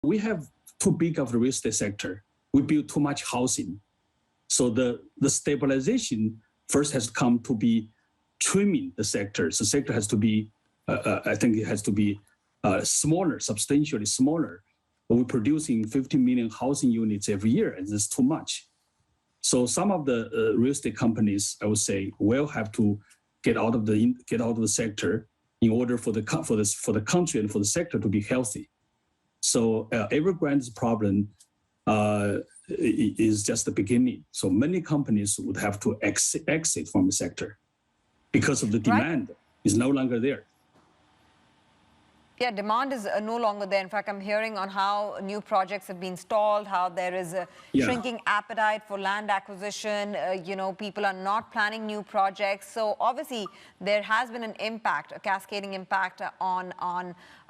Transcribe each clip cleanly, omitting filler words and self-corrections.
we have too big of the real estate sector. We build too much housing. So the stabilization first has come to be trimming the sectors. The sector has to be, I think it has to be smaller, substantially smaller. We're producing 50 million housing units every year, and that's too much. So some of the real estate companies, I would say, will have to get out of the sector in order for the country and for the sector to be healthy. So Evergrande's problem is just the beginning. So many companies would have to exit from the sector because of the demand is no longer there. Yeah, demand is no longer there. In fact, I'm hearing on how new projects have been stalled, how there is a shrinking appetite for land acquisition. People are not planning new projects. So obviously, there has been an impact, a cascading impact on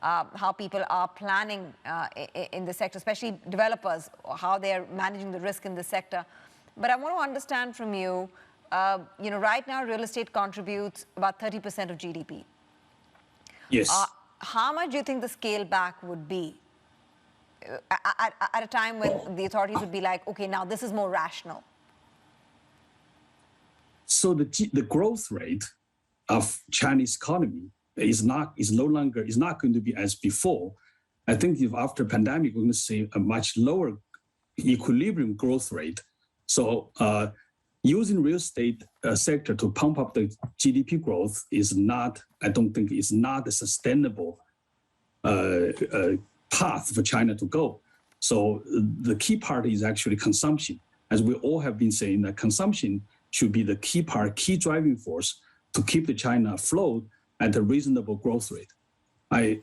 how people are planning in the sector, especially developers, how they're managing the risk in the sector. But I want to understand from you, right now, real estate contributes about 30% of GDP. Yes. How much do you think the scale back would be at a time when the authorities would be like, okay, now this is more rational? So the growth rate of Chinese economy is not going to be as before. I think if after pandemic, we're going to see a much lower equilibrium growth rate. So using real estate sector to pump up the GDP growth I don't think is not a sustainable path for China to go. So the key part is actually consumption. As we all have been saying, that consumption should be the key driving force to keep the China afloat at a reasonable growth rate. I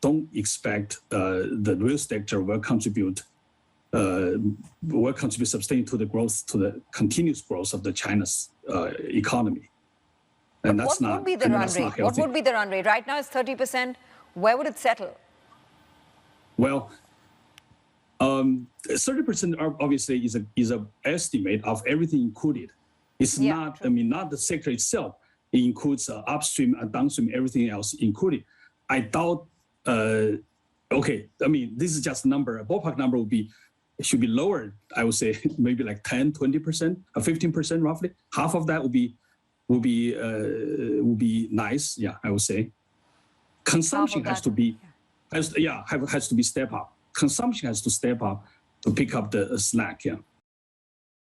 don't expect the real estate sector will contribute substantially to the growth, to the continuous growth of the China's economy. And what would be the run rate? What would be the run rate? Right now it's 30%. Where would it settle? Well, 30% obviously is a estimate of everything included. It's not, true. Not the sector itself. It includes upstream and downstream, everything else included. I doubt, this is just a number. A ballpark number should be lower. I would say maybe like 10, 20%, or 15% roughly. Half of that would be nice. Yeah, I would say. Consumption has to be step up. Consumption has to step up to pick up the slack. Yeah.